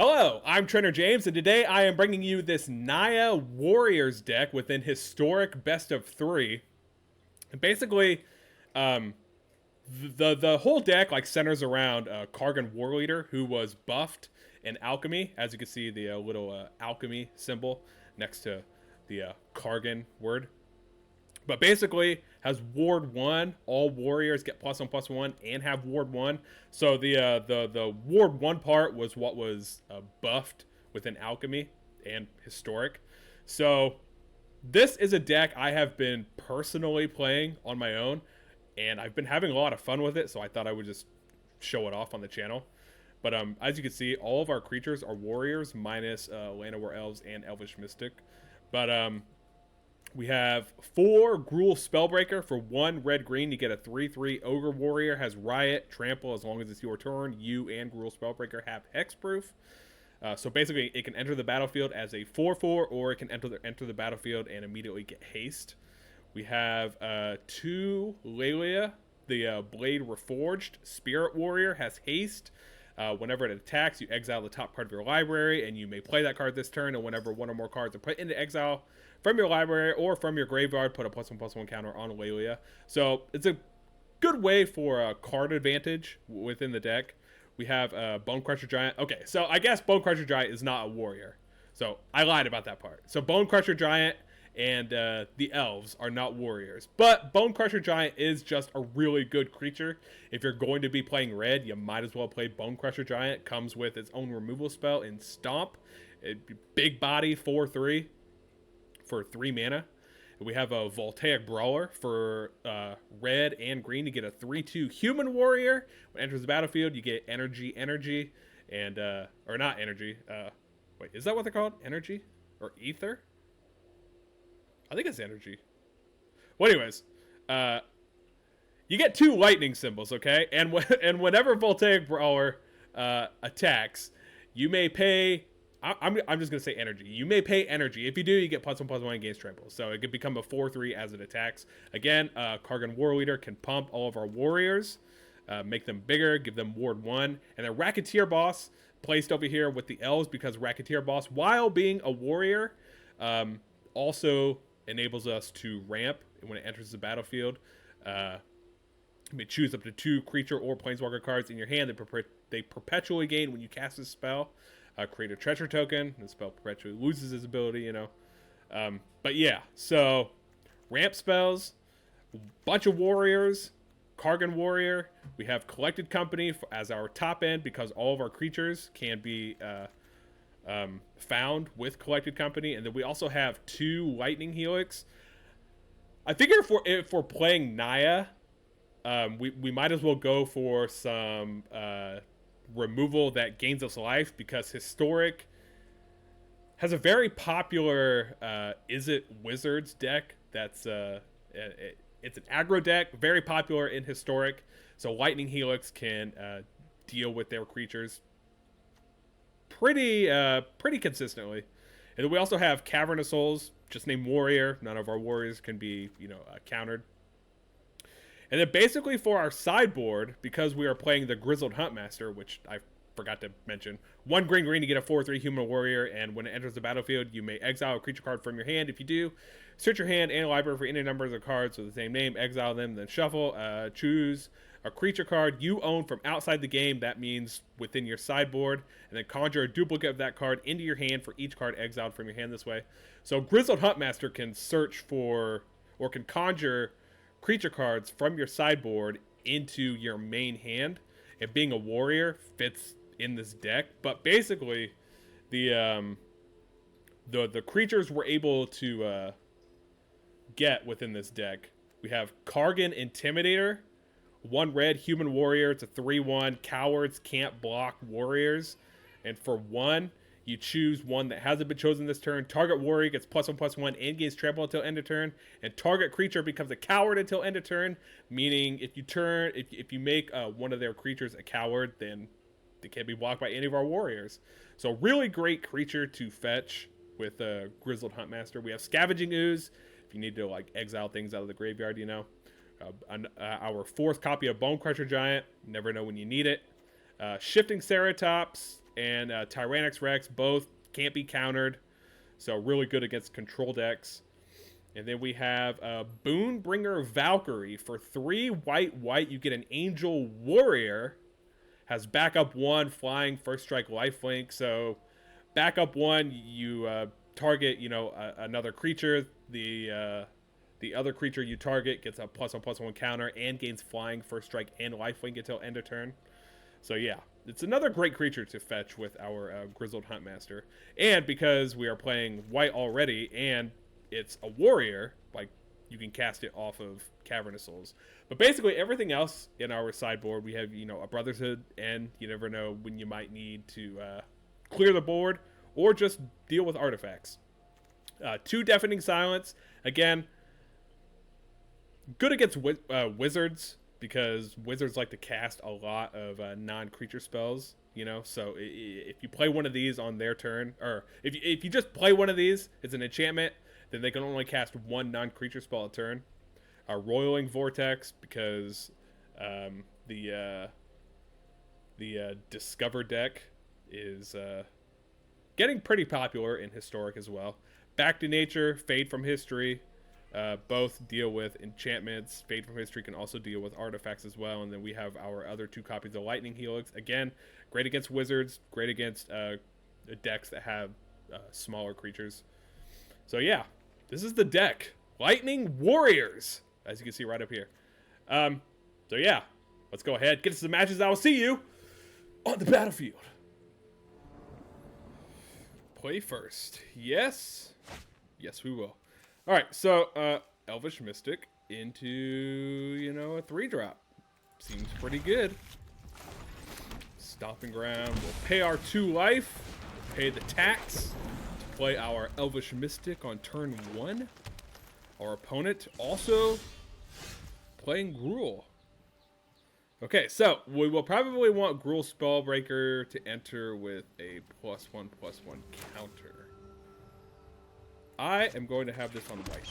Hello, I'm Trainer James, and today I am bringing you this Naya Warriors deck within Historic Best of 3. And basically, the whole deck like centers around Kargan Warleader, who was buffed in Alchemy. As you can see, the little Alchemy symbol next to the Kargan word. But basically, has Ward 1. All warriors get +1/+1 and have Ward 1. So the Ward 1 part was what was buffed within Alchemy and Historic. So this is a deck I have been personally playing on my own, and I've been having a lot of fun with it, so I thought I would just show it off on the channel. But as you can see, all of our creatures are warriors, minus Llanowar Elves and Elvish Mystic. But we have 4 Gruul Spellbreaker for 1 red-green. You get a 3/3 Ogre Warrior, has Riot, Trample as long as it's your turn. You and Gruul Spellbreaker have Hexproof. So basically, it can enter the battlefield as a 4/4, or it can enter the battlefield and immediately get haste. We have 2 Laelia, the Blade Reforged. Spirit Warrior has haste. Whenever it attacks, you exile the top part of your library, and you may play that card this turn, and whenever one or more cards are put into exile from your library or from your graveyard, put a +1/+1 counter on Laelia. So it's a good way for card advantage within the deck. We have Bonecrusher Giant. Okay, so I guess Bonecrusher Giant is not a warrior. So I lied about that part. So Bonecrusher Giant and the elves are not warriors. But Bonecrusher Giant is just a really good creature. If you're going to be playing red, you might as well play Bonecrusher Giant. Comes with its own removal spell in Stomp. Big body, 4/3 for 3 mana. We have a Voltaic Brawler for red and green to get a 3/2 human warrior. When it enters the battlefield, you get energy, and or not energy. Wait, is that what they're called? Energy or ether? I think it's energy. Well, anyways, you get 2 lightning symbols, okay? And whenever Voltaic Brawler attacks, you may pay. I'm just gonna say energy. You may pay energy. If you do, you get +1/+1 against trample. So it could become a 4/3 as it attacks. Again, Kargan Warleader can pump all of our warriors, make them bigger, give them Ward 1, and then Racketeer Boss placed over here with the elves because Racketeer Boss, while being a warrior, also enables us to ramp when it enters the battlefield. You may choose up to 2 creature or planeswalker cards in your hand that they perpetually gain when you cast this spell. Create a treasure token. The spell perpetually loses its ability, you know. But yeah, so ramp spells, bunch of warriors, Kargan Warrior. We have Collected Company as our top end because all of our creatures can be found with Collected Company. And then we also have 2 Lightning Helix. I figure if we're playing Naya, we might as well go for some removal that gains us life, because Historic has a very popular Is It Wizards deck that's it's an aggro deck, very popular in Historic. So Lightning Helix can deal with their creatures pretty consistently. And then we also have Cavern of Souls, just named Warrior. None of our warriors can be countered. And then basically for our sideboard, because we are playing the Grizzled Huntmaster, which I forgot to mention, 1 green to get a 4/3 human warrior, and when it enters the battlefield, you may exile a creature card from your hand. If you do, search your hand and library for any numbers of cards with the same name, exile them, then shuffle. Choose a creature card you own from outside the game, that means within your sideboard, and then conjure a duplicate of that card into your hand for each card exiled from your hand this way. So Grizzled Huntmaster can search for, or can conjure creature cards from your sideboard into your main hand, and being a warrior fits in this deck. But basically, the creatures we're able to get within this deck, we have Kargan Intimidator, 1 red human warrior. It's a 3/1. Cowards can't block warriors, and for 1, you choose one that hasn't been chosen this turn. Target warrior gets +1/+1 and gains trample until end of turn. And target creature becomes a coward until end of turn. Meaning, if you make one of their creatures a coward, then they can't be blocked by any of our warriors. So really great creature to fetch with Grizzled Huntmaster. We have Scavenging Ooze if you need to exile things out of the graveyard. Our 4th copy of Bonecrusher Giant. Never know when you need it. Shifting Ceratops. and Tyrranax Rex both can't be countered, so really good against control decks. And then we have Boon-Bringer Valkyrie. For 3 white, you get an Angel Warrior. Has backup 1, flying, first strike, lifelink. So backup 1, you target, another creature. The other creature you target gets a +1/+1 counter and gains flying, first strike, and lifelink until end of turn. So yeah, it's another great creature to fetch with our Grizzled Huntmaster. And because we are playing white already, and it's a warrior, like, you can cast it off of Cavern of Souls. But basically everything else in our sideboard, we have, a Brotherhood, and you never know when you might need to clear the board or just deal with artifacts. 2 Deafening Silence. Again, good against wizards, because wizards like to cast a lot of non-creature spells, so if you play one of these on their turn, or if you just play one of these, it's an enchantment, then they can only cast 1 non-creature spell a turn. Roiling Vortex, because the Discover deck is getting pretty popular in Historic as well. Back to Nature, Fade from History, both deal with enchantments. Fade from History can also deal with artifacts as well. And then we have our other 2 copies of Lightning Helix. Again, great against wizards, great against decks that have smaller creatures. So yeah, this is the deck. Lightning Warriors, as you can see right up here. So yeah, let's go ahead, get to some matches. I will see you on the battlefield. Play first. Yes, we will. All right, so Elvish Mystic into, a 3-drop. Seems pretty good. Stomping Ground. We'll pay our 2 life. Pay the tax to play our Elvish Mystic on turn 1. Our opponent also playing Gruul. Okay, so we will probably want Gruul Spellbreaker to enter with a +1/+1 counter. I am going to have this on white,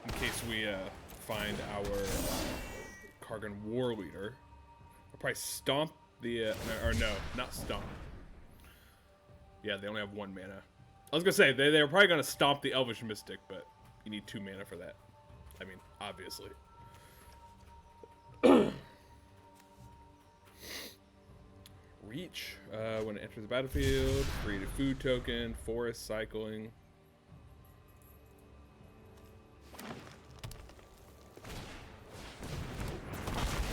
in case we find our A-Kargan Warleader. I'll probably stomp the, or no, not stomp. Yeah, they only have 1 mana. I was gonna say, they're probably gonna stomp the Elvish Mystic, but you need 2 mana for that. I mean, obviously. Reach. When it enters the battlefield, create a food token, forest cycling.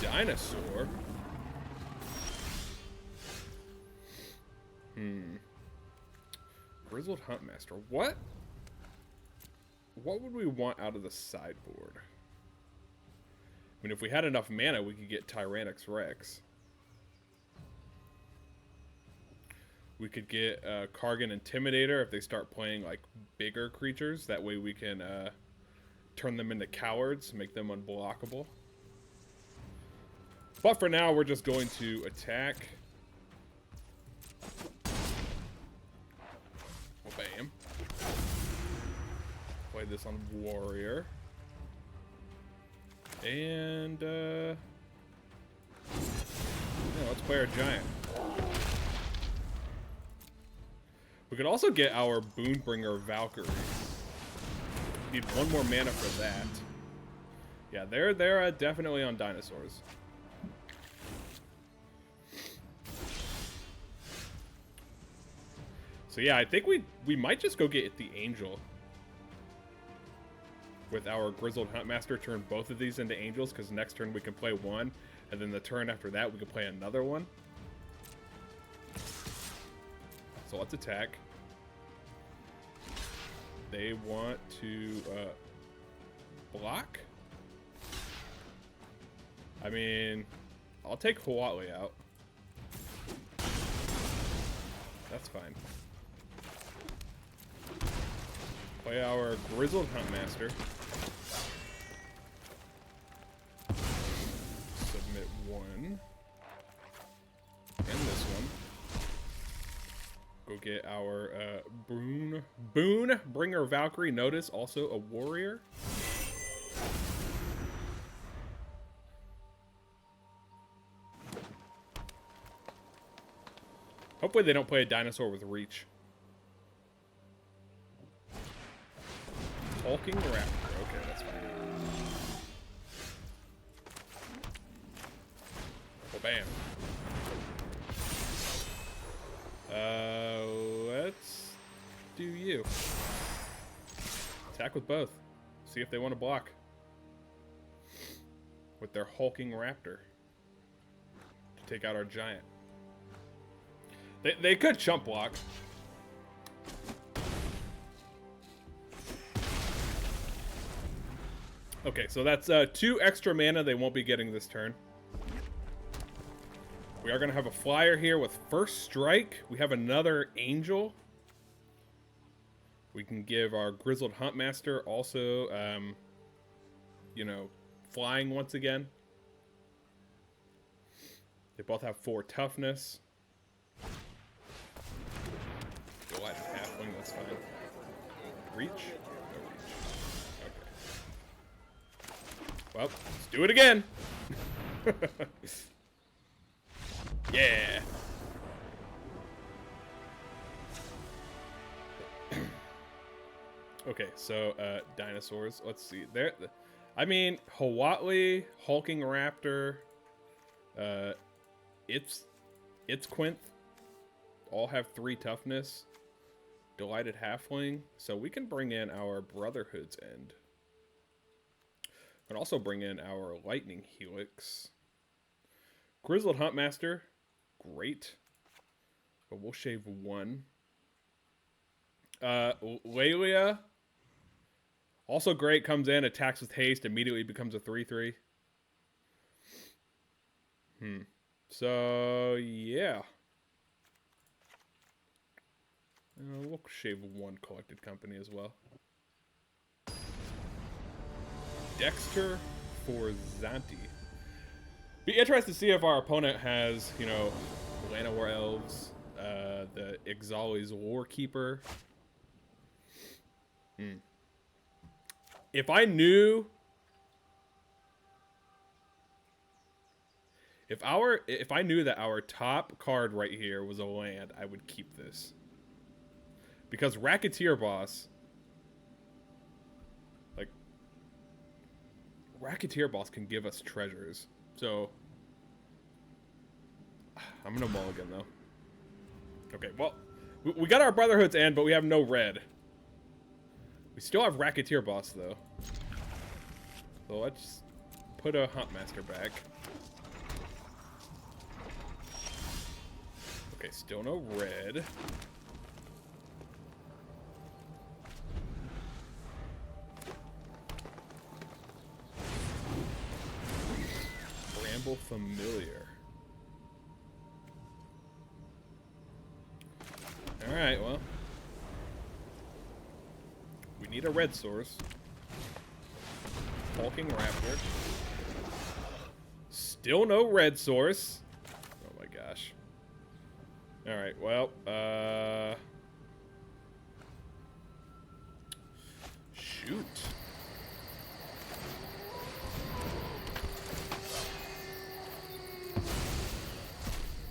Dinosaur. Grizzled Huntmaster. What would we want out of the sideboard? I mean, if we had enough mana, we could get Tyrranax Rex. We could get A-Kargan Intimidator if they start playing, like, bigger creatures. That way we can turn them into cowards, make them unblockable. But for now, we're just going to attack. Bam. Play this on Warrior. And, yeah, let's play our Giant. We could also get our Boon-Bringer Valkyrie. Need 1 more mana for that. Yeah, they're definitely on Dinosaurs. So yeah, I think we might just go get the Angel. With our Grizzled Huntmaster, turn both of these into Angels, because next turn we can play 1, and then the turn after that we can play another one. So let's attack. They want to block. I mean, I'll take Huatli out. That's fine. Play our Grizzled Huntmaster. Submit 1. And this one. Go get our Boon-Bringer Valkyrie. Notice, also a warrior. Hopefully they don't play a dinosaur with reach. Hulking Raptor. Okay, that's fine. Well, bam. Let's do you. Attack with both. See if they want to block. With their Hulking Raptor. To take out our Giant. They could chump block. Okay, so that's 2 extra mana they won't be getting this turn. We are going to have a flyer here with First Strike. We have another Angel. We can give our Grizzled Huntmaster also, you know, flying once again. They both have 4 toughness. Delighted Halfling, that's fine. Reach? No reach. Okay. Well, let's do it again. Yeah. Okay, so dinosaurs. Let's see. There. I mean, Huatli, Hulking Raptor, it's Quinth. All have 3 toughness. Delighted Halfling. So we can bring in our Brotherhood's End. And also bring in our Lightning Helix. Grizzled Huntmaster. Great. But we'll shave 1. Laelia. Also great. Comes in, attacks with haste, immediately becomes a 3/3. So, yeah. We'll shave 1 Collected Company as well. Dexter for Zanti. Be interested to see if our opponent has, you know, Llanowar Elves, the Ixali's Lore Keeper. If I knew... If I knew that our top card right here was a land, I would keep this. Because Racketeer Boss... Like... Racketeer Boss can give us treasures. So... I'm gonna mulligan, though. Okay, well... We got our Brotherhood's End, but we have no red. We still have Racketeer Boss, though. So let's put a Huntmaster back. Okay, still no red. Bramble Familiar. Alright, well. We need a red source. Hulking Raptor. Still no red source. Oh my gosh. Alright, well, shoot.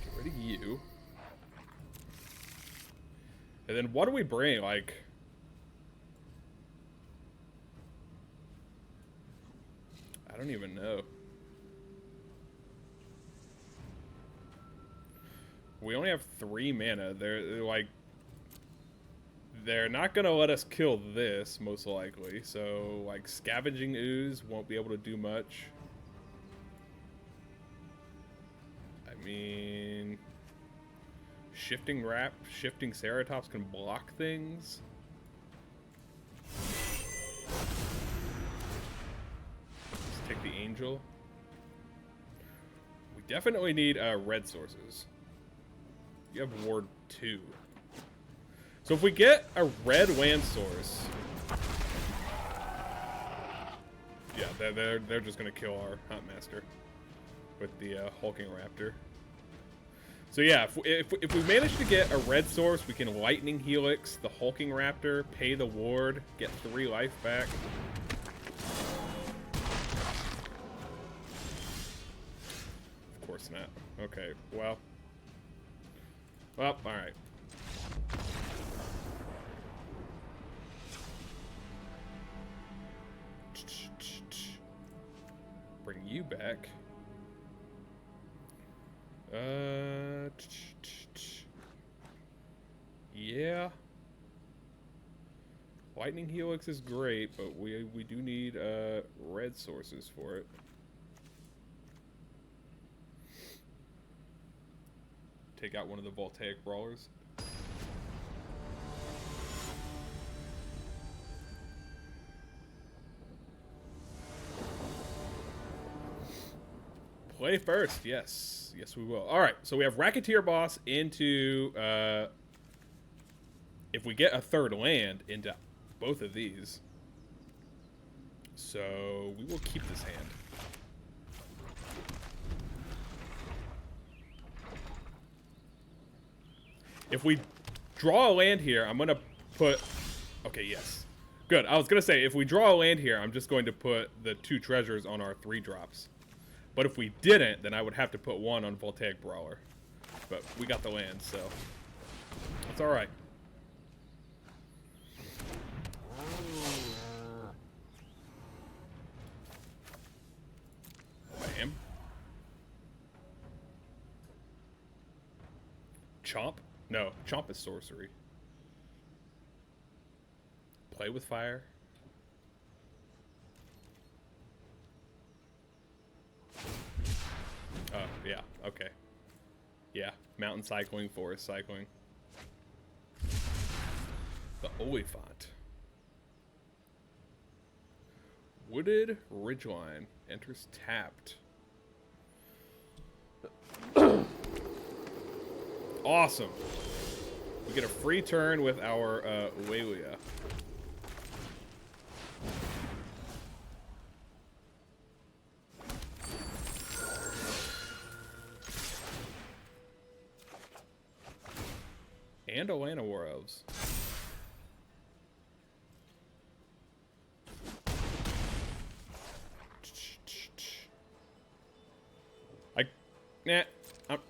Get rid of you. And then what do we bring? Like... I don't even know. We only have 3 mana. They're like... They're not gonna let us kill this, most likely. So, like, Scavenging Ooze won't be able to do much. I mean... Shifting Ceratops can block things. Let's take the Angel. We definitely need red sources. You have Ward 2. So if we get a red land source... Yeah, they're just going to kill our Huntmaster with the Hulking Raptor. So yeah, if we manage to get a red source, we can Lightning Helix the Hulking Raptor, pay the ward, get 3 life back. Of course not. Okay, well... Well, all right. Bring you back. Yeah. Lightning Helix is great, but we do need red sources for it. Take out one of the Voltaic Brawlers. Play first, yes. Yes, we will. All right, so we have Racketeer Boss into, if we get a third land, into both of these. So we will keep this hand. If we draw a land here, I'm going to put... Okay, yes. Good. I was going to say, if we draw a land here, I'm just going to put the 2 treasures on our 3 drops. But if we didn't, then I would have to put 1 on Voltaic Brawler. But we got the land, so it's all right. Bam. Chomp? No, Chomp is sorcery. Play with fire. Oh, yeah, okay. Yeah, mountain cycling, forest cycling. The Oliphant. Wooded Ridgeline enters tapped. Awesome. We get a free turn with our Laelia. And a Llanowar Elves.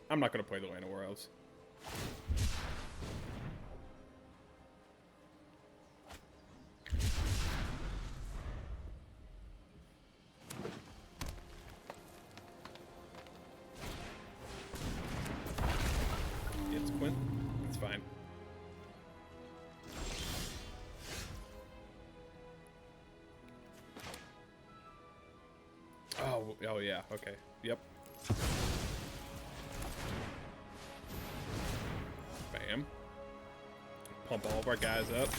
I'm not gonna play the Llanowar Elves. It's Quint. It's fine. Oh yeah. Okay. Yep. Bam. Pump all of our guys up.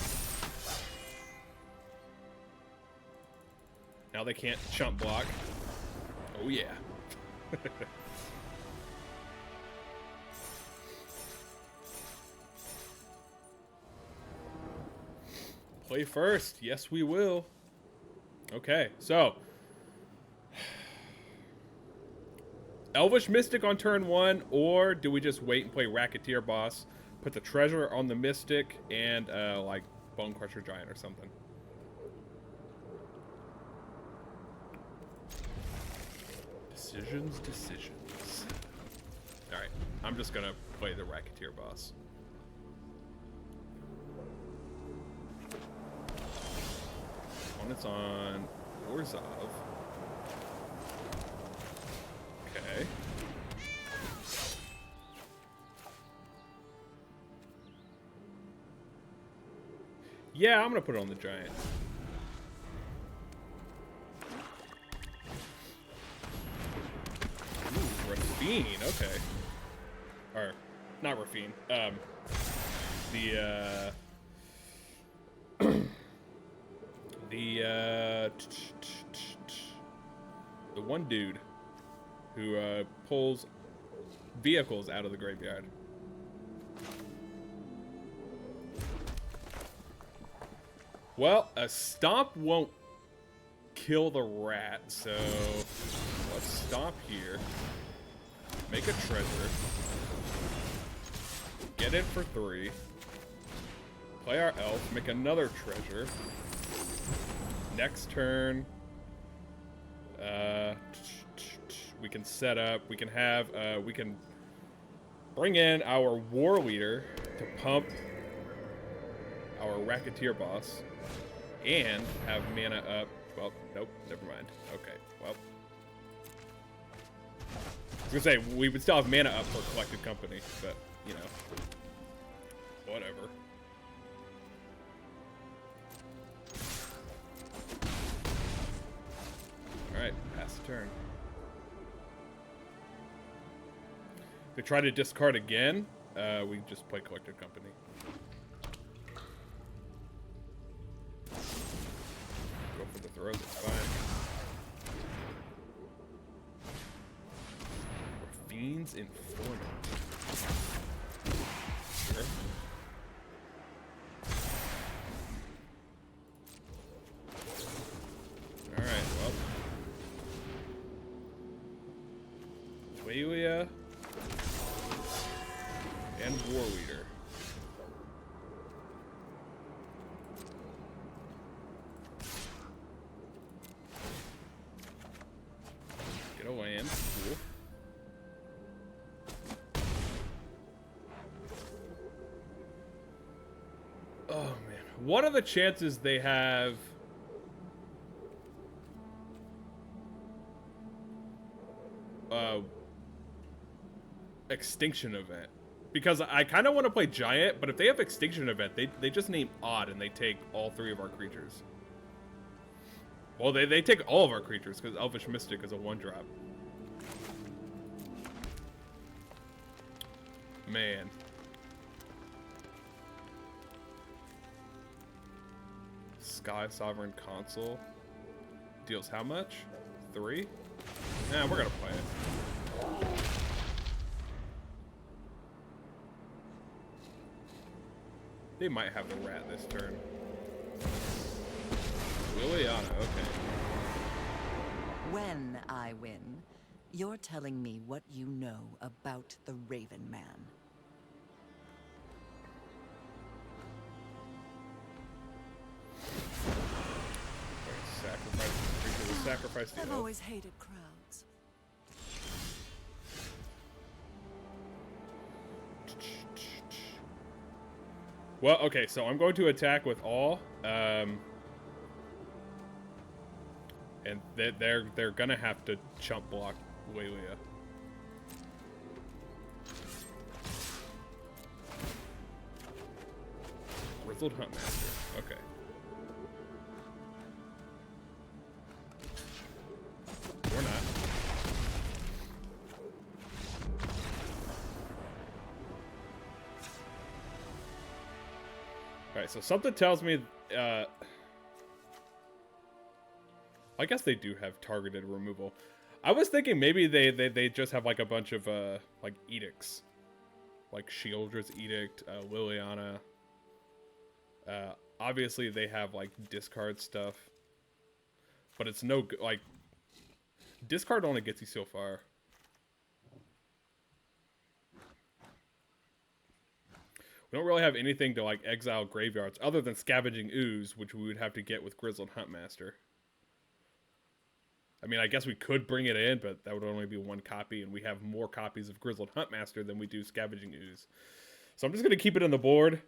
Now they can't chump block. Oh yeah. Play first. Yes, we will. Okay, so Elvish Mystic on turn 1, or do we just wait and play Racketeer Boss, put the treasure on the Mystic, and like Bonecrusher Giant or something? Decisions. All right, I'm just gonna play the Racketeer Boss. One it's on Orzhov. Okay. Yeah, I'm gonna put it on the Giant. Ooh, Rafine, okay. Or, not Rafine. The one dude who pulls vehicles out of the graveyard. Well, a stomp won't kill the rat, so let's stomp here. Make a treasure. Get it for 3. Play our elf, make another treasure. Next turn, we can set up, we can have, we can bring in our Warleader to pump our Racketeer Boss and have mana up. Well, nope, never mind. Okay, well. I was gonna say, we would still have mana up for Collected Company, but, you know, whatever. Alright, pass the turn. They try to discard again, we just play Collected Company. Go for the throws, it's fine. Fiend's Informant. Sure. Alright, well. Laelia and Warleader. Get a land. Cool. Oh man, what are the chances they have Extinction Event? Because I kind of want to play Giant, but if they have Extinction Event, they just name Odd and they take all 3 of our creatures. Well, they take all of our creatures because Elvish Mystic is a 1-drop. Man. Sky Sovereign Consul deals how much? 3? Nah, we're gonna play it. They might have the rat this turn. Liliana, okay. When I win, you're telling me what you know about the Raven Man. Sacrifice the I've elf. always hated crowds. Well, okay, so I'm going to attack with all, and they're gonna have to chump block Laelia. Grizzled Huntmaster. Okay. Or not. Alright, so something tells me, I guess they do have targeted removal. I was thinking maybe they just have like a bunch of, like edicts. Like Shieldred's Edict, Liliana. Obviously they have like discard stuff. But it's no, like, discard only gets you so far. We don't really have anything to, like, exile graveyards other than Scavenging Ooze, which we would have to get with Grizzled Huntmaster. I mean, I guess we could bring it in, but that would only be 1 copy, and we have more copies of Grizzled Huntmaster than we do Scavenging Ooze. So I'm just going to keep it on the board.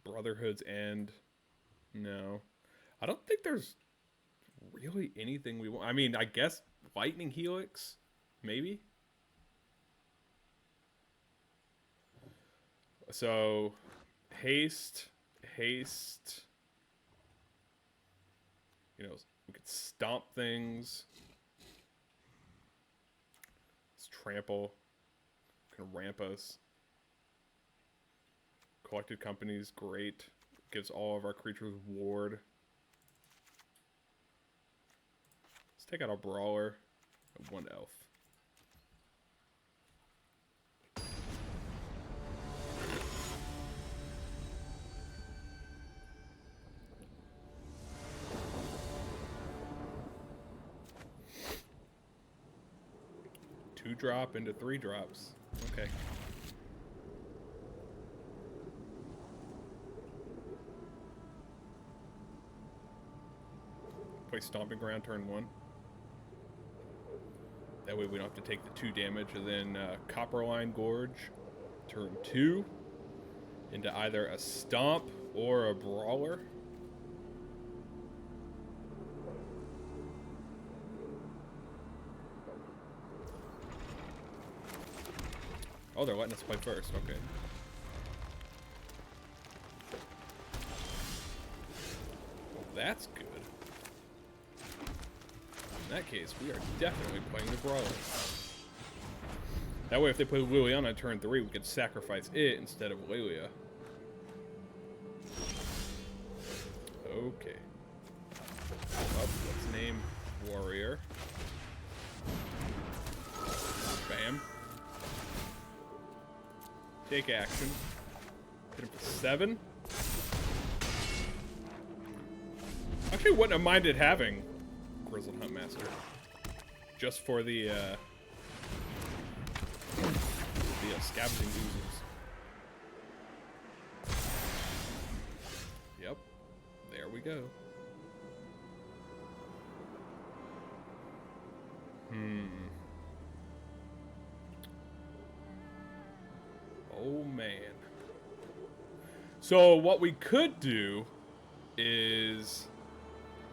Brotherhood's End. No. I don't think there's really anything we want. I mean, I guess Lightning Helix, maybe. So, haste. You know, we could stomp things. Let's trample. Can ramp us. Collected Company's great. Gives all of our creatures ward. Let's take out a Brawler and 1 Elf. Drop into 3 drops. Okay. Play Stomping Ground turn 1. That way we don't have to take the 2 damage. And then Copperline Gorge, turn 2, into either a Stomp or a Brawler. Oh, they're letting us play first. Okay. Well, that's good. In that case, we are definitely playing the Brawler. That way, if they play Liliana turn 3, we could sacrifice it instead of Laelia. Okay. Well, let's name Warrior. Bam. Take action. Hit him for 7. Actually, wouldn't have minded having Grizzled Huntmaster. Just for the Scavenging Oozes. Yep. There we go. Oh, man. So what we could do is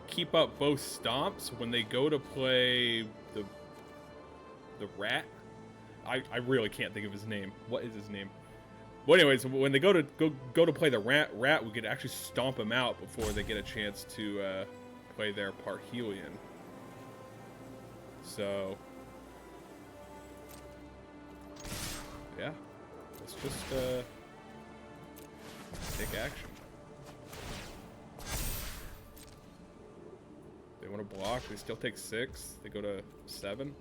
keep up both stomps when they go to play the rat. I really can't think of his name. What is his name? Well, anyways, when they go to play the rat, we could actually stomp him out before they get a chance to play their Parhelion. So, yeah, let's just take action. They want to block. They still take 6. They go to 7.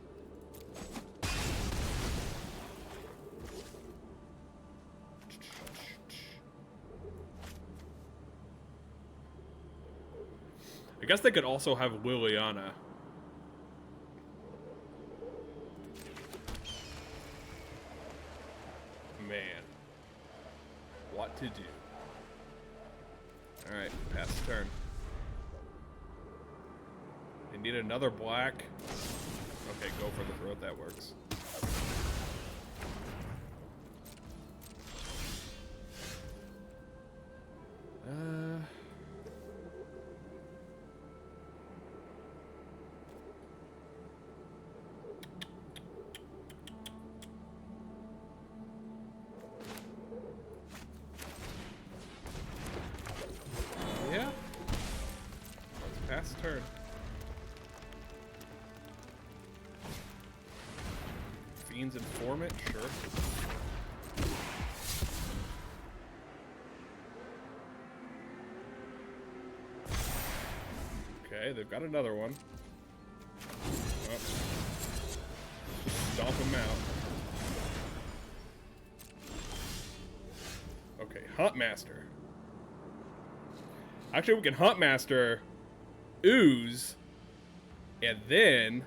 I guess they could also have Liliana. Man. What to do? Alright, pass the turn. They need another black. Okay, go for the throat, that works. Yeah. Let's pass turn. Fiend's Informant, sure. Okay, they've got another one. Oh. Stomp him out. Okay, Huntmaster. Actually, we can Huntmaster Ooze, and then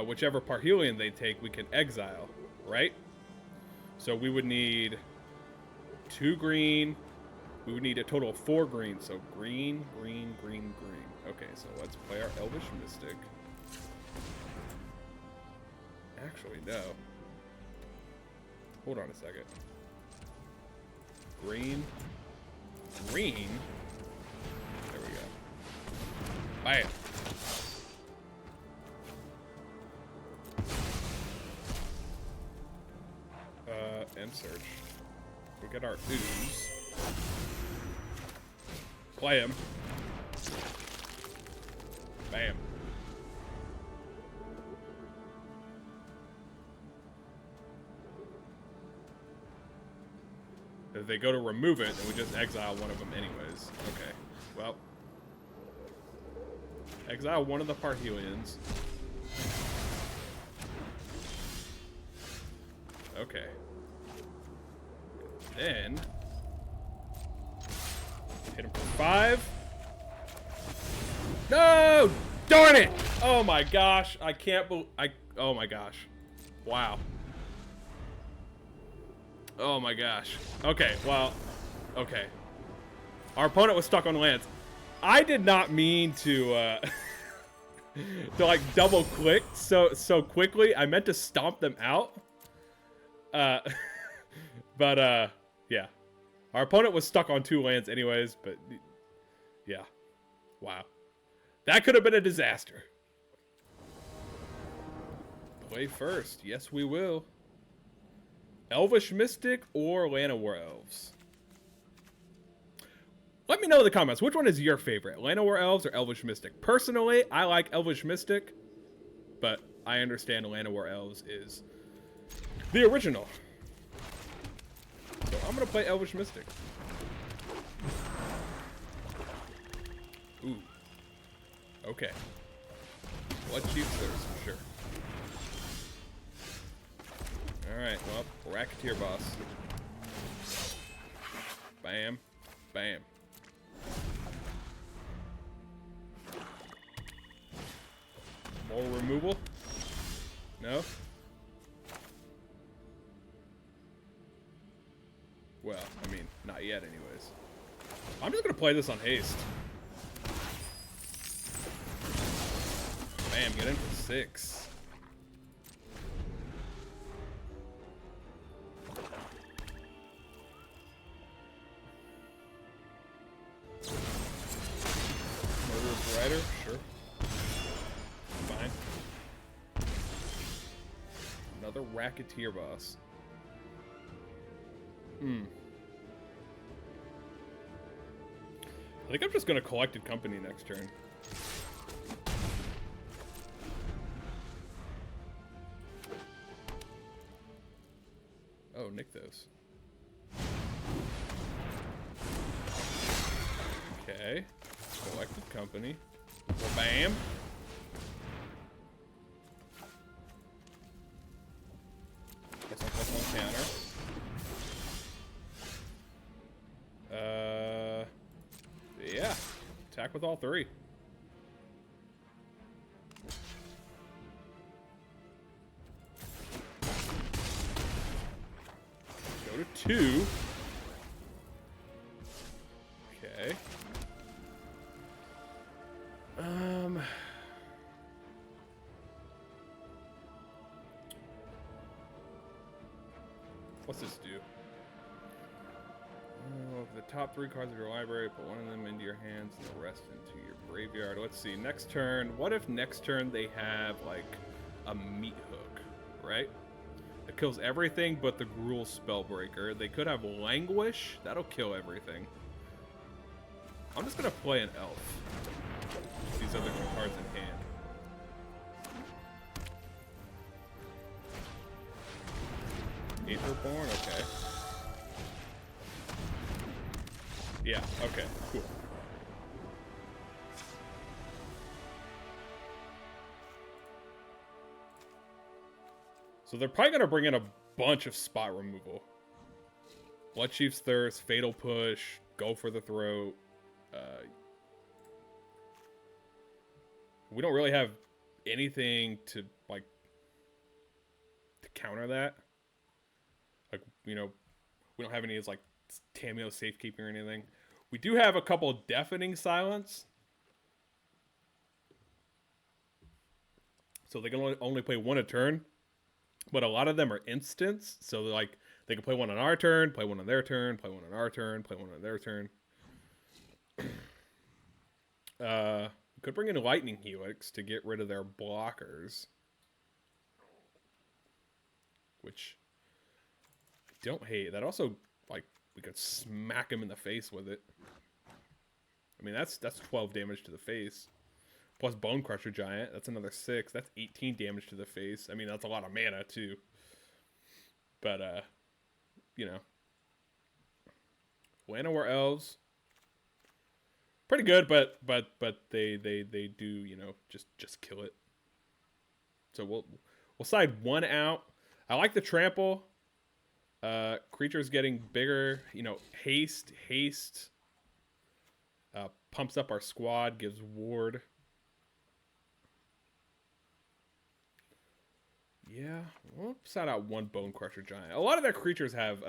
whichever Parhelion they take, we can exile, right? So we would need 2 green. We would need a total of 4 green. So green, green, green, green. Okay, so let's play our Elvish Mystic. Actually, no. Hold on a second. Green. Green. There we go. Bam. End search. We get our ooze. Play him. Bam. If they go to remove it, then we just exile one of them anyways. Okay. Well. Exile one of the Parhelions. Okay. Then hit him for 5. No! Darn it! Oh my gosh. I can't believe... Oh my gosh. Wow. Oh my gosh. Okay, well... Okay. Our opponent was stuck on lands. I did not mean to... to like double click so quickly. I meant to stomp them out. But yeah. Our opponent was stuck on 2 lands anyways, but yeah. Wow. That could have been a disaster. Play first. Yes, we will. Elvish Mystic or Llanowar Elves? Let me know in the comments, which one is your favorite? Llanowar Elves or Elvish Mystic? Personally, I like Elvish Mystic, but I understand Llanowar Elves is the original. So I'm going to play Elvish Mystic. Ooh. Okay. Blood Chief's Thirst, for sure. Alright, well, Racketeer Boss. Bam. Bam. More removal? No? Well, I mean, not yet anyways. I'm just gonna play this on haste. Bam, get in for 6. Murderous Rider, sure. Fine. Another Racketeer Boss. I think I'm just gonna Collected Company next turn. Oh, nick those. Okay. Collected Company. Well, bam. +1/+1 counter. Yeah. Attack with all 3. Go to 2. Okay. What's this do? Oh, the top 3 cards of your library, put one of them into your hands and the rest into your graveyard. Let's see, next turn. What if next turn they have, like, a meat hook, right? It kills everything but the Gruul Spellbreaker. They could have Languish. That'll kill everything. I'm just going to play an elf. These other 2 cards in hand. Aetherborn? Okay. Yeah, okay, cool. So they're probably going to bring in a bunch of spot removal. Blood Chief's Thirst, Fatal Push, Go for the Throat. We don't really have anything to, like, to counter that. Like, you know, we don't have any, like, Tameo Safekeeping or anything. We do have a couple of Deafening Silence. So they can only play 1 a turn. But a lot of them are instants. So they're like, they can play 1 on our turn, play 1 on their turn, play 1 on our turn, play 1 on their turn. Could bring in Lightning Helix to get rid of their blockers. Which I don't hate. That also, like, we could smack him in the face with it. I mean, that's 12 damage to the face. Plus Bonecrusher Giant, that's another 6. That's 18 damage to the face. I mean, that's a lot of mana, too. But, you know. Llanowar Elves. Pretty good, but they do, you know, just kill it. So we'll side 1 out. I like the trample. Creatures getting bigger, you know, haste. Pumps up our squad, gives ward. Yeah, we'll side out 1 Bonecrusher Giant. A lot of their creatures have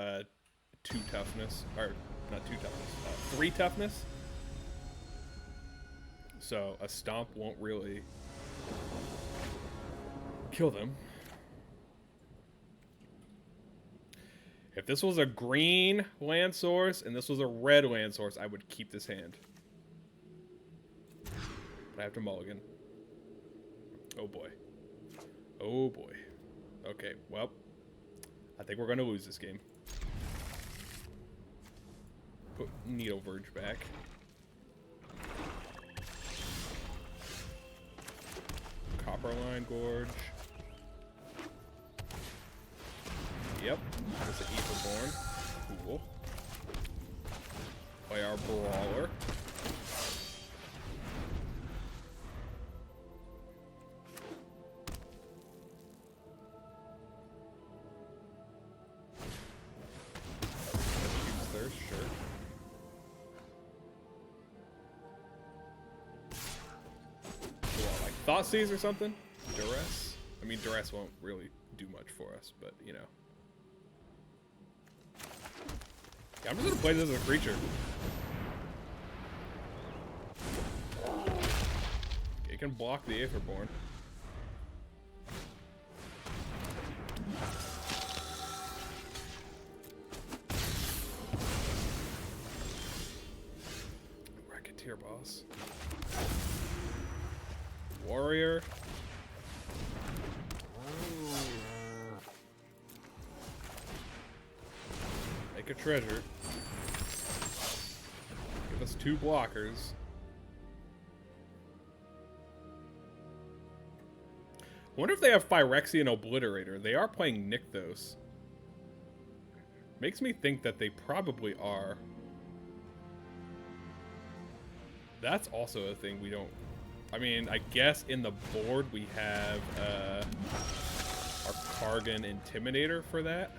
2 toughness, or not 2 toughness, 3 toughness. So a stomp won't really Kill them. If this was a green land source and this was a red land source, I would keep this hand. But I have to mulligan. Oh boy. Oh boy. Okay, well, I think we're going to lose this game. Put Needleverge back. Copperline Gorge. Yep, that's an Etherborn. Cool. Play our Brawler. Thirst, sure. What, like Thoughtseize or something? Duress? I mean, Duress won't really do much for us, but you know. Yeah, I'm just gonna play this as a creature. Okay, you can block the Aetherborn. Racketeer Boss. Warrior. Make a treasure. Give us 2 blockers. I wonder if they have Phyrexian Obliterator. They are playing Nykthos. Makes me think that they probably are. That's also a thing we don't... I mean, I guess in the board we have our A-Kargan Intimidator for that.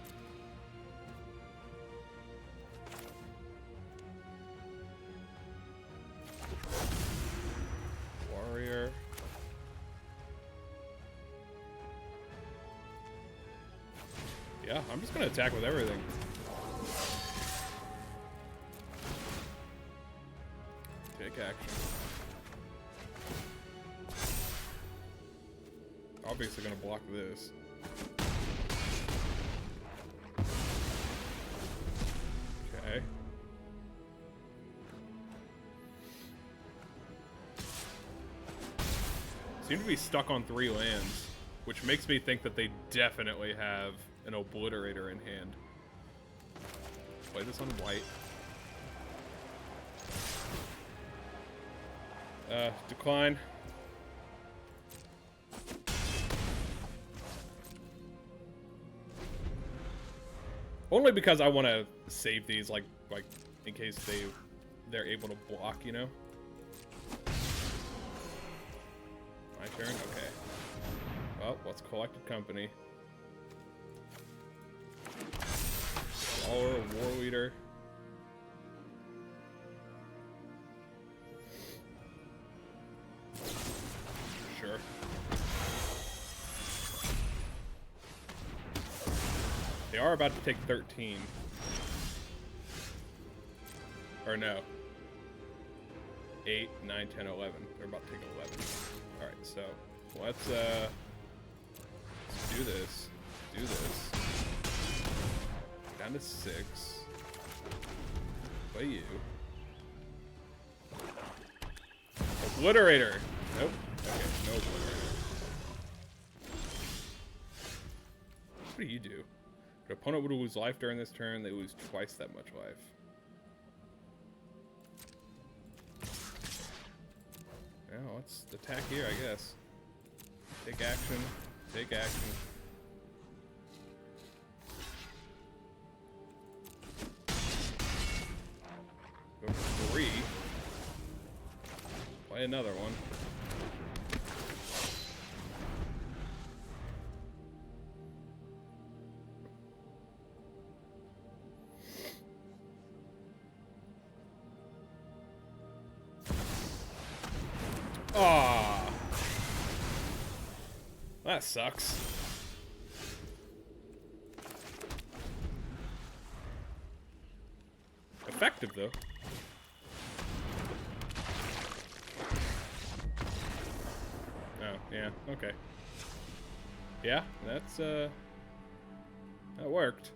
Warrior. Yeah, I'm just gonna attack with everything. Take action. Obviously gonna block this. Okay. Seem to be stuck on 3 lands, which makes me think that they definitely have an Obliterator in hand. Play this on white. Decline. Only because I want to save these, like in case they're able to block, you know. My turn. Okay. Well, what's collected company? Llanowar Warleader. Sure. They are about to take 13. Or no. 8, 9, 10, 11. They're about to take 11. Alright, so let's do this. Do this. Down to 6. Play you. Obliterator! Nope. Okay, no Obliterator. What do you do? Your opponent would lose life during this turn, they lose twice that much life. Well, let's attack here, I guess. Take action. Take action. Go for 3. Play another one. Aw, that sucks. Effective though. Oh, Yeah, okay. Yeah, that's, that worked.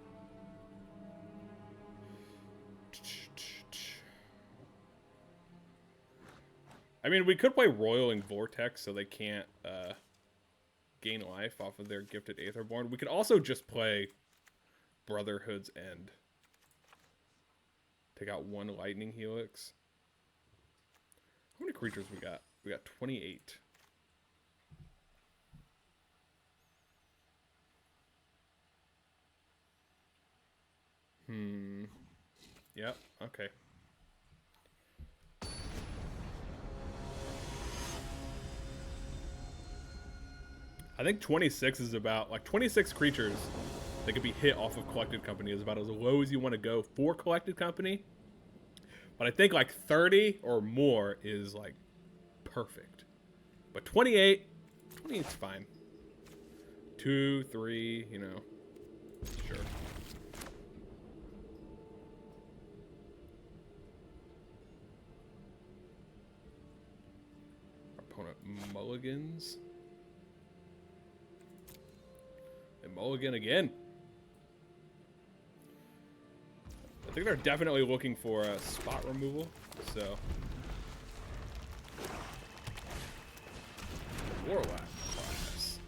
I mean, we could play Roiling Vortex so they can't, gain life off of their gifted Aetherborn. We could also just play Brotherhood's End. Take out one Lightning Helix. How many creatures we got? We got 28. Yep, okay. I think 26 is about, like, 26 creatures that could be hit off of Collected Company is about as low as you want to go for Collected Company. But I think, like, 30 or more is, like, perfect. But 28's fine. 2, 3, you know, sure. Our opponent mulligans. And mulligan again. I think they're definitely looking for a spot removal, so. Warlock class.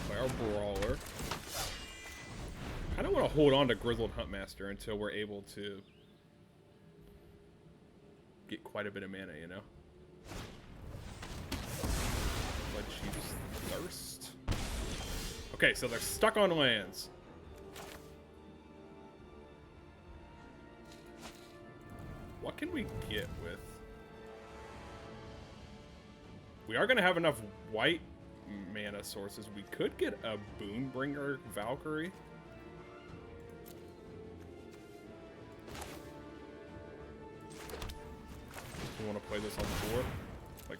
Play our Brawler. I don't want to hold on to Grizzled Huntmaster until we're able to get quite a bit of mana, you know? Chief's Thirst. Okay, so they're stuck on lands. What can we get with? We are going to have enough white mana sources. We could get a Boon-Bringer Valkyrie. We want to play this on the board. Like,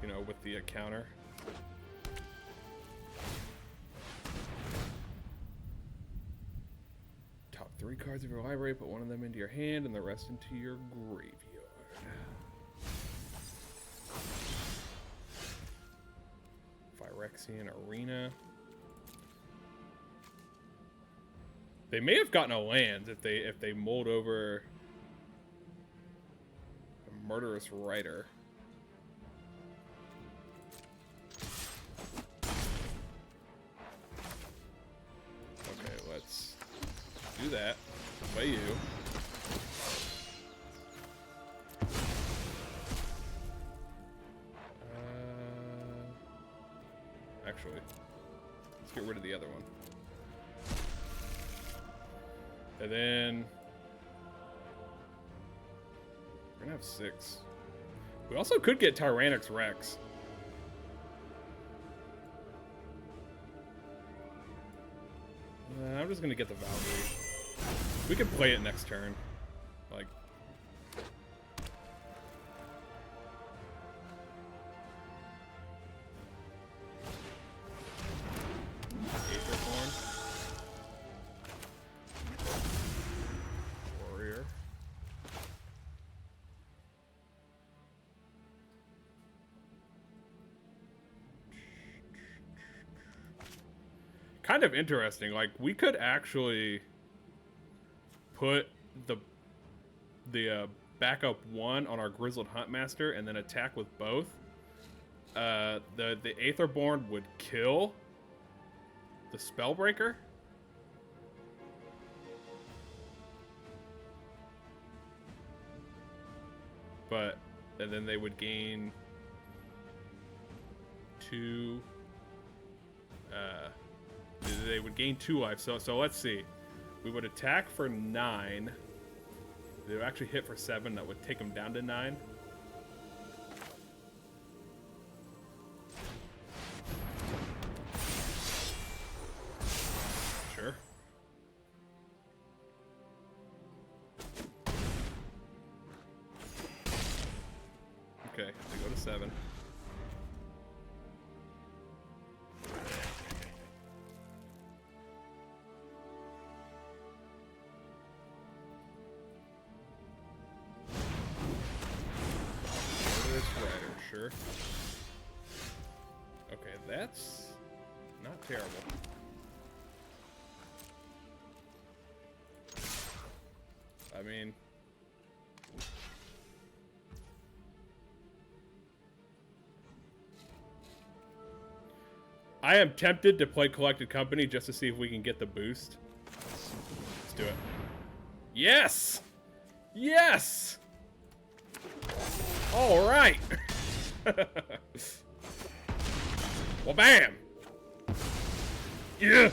you know, with the counter. Top 3 cards of your library, put one of them into your hand and the rest into your graveyard. Phyrexian Arena. They may have gotten a land if they mulled over a Murderous Rider. Do that. Play you. Actually, let's get rid of the other one. And then we're gonna have 6. We also could get Tyrranax Rex. I'm just gonna get the Valkyrie. We could play it next turn. Like. Aetherborn. Warrior. Kind of interesting. Like, we could actually put the backup 1 on our Grizzled Huntmaster and then attack with both. The Aetherborn would kill the Spellbreaker. And then they would gain 2. They would gain 2 life. So let's see. We would attack for 9. They would actually hit for 7. That would take them down to 9. Sure. Okay, they go to 7. That's not terrible. I mean, I am tempted to play Collected Company just to see if we can get the boost. Let's do it. Yes! Yes! All right. Well, bam. Yeah.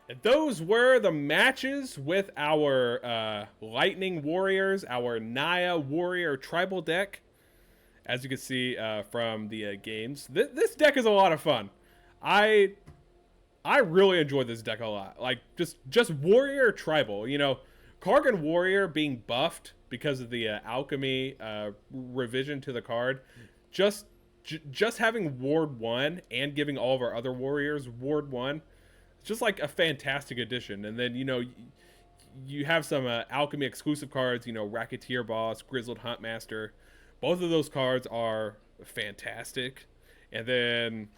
And those were the matches with our Lightning Warriors, our Naya Warrior tribal deck. As you can see from the games, this deck is a lot of fun. I really enjoy this deck a lot. Like just Warrior tribal. You know, Kargan Warrior being buffed because of the alchemy revision to the card. Just having Ward 1 and giving all of our other warriors Ward 1. It's just like a fantastic addition. And then, you know, you have some alchemy exclusive cards, you know, Racketeer Boss, Grizzled Huntmaster. Both of those cards are fantastic. And then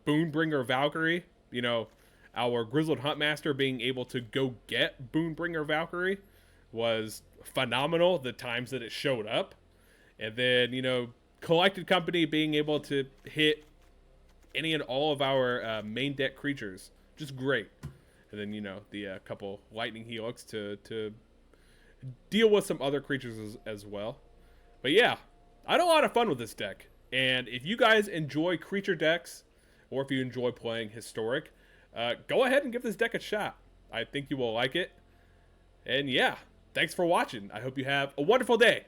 Boon-Bringer Valkyrie, you know, our Grizzled Huntmaster being able to go get Boon-Bringer Valkyrie was phenomenal the times that it showed up. And then, you know, Collected Company being able to hit any and all of our main deck creatures. Just great. And then, you know, the couple Lightning Helix to deal with some other creatures as well. But yeah, I had a lot of fun with this deck. And if you guys enjoy creature decks, or if you enjoy playing Historic, go ahead and give this deck a shot. I think you will like it. And yeah, thanks for watching. I hope you have a wonderful day.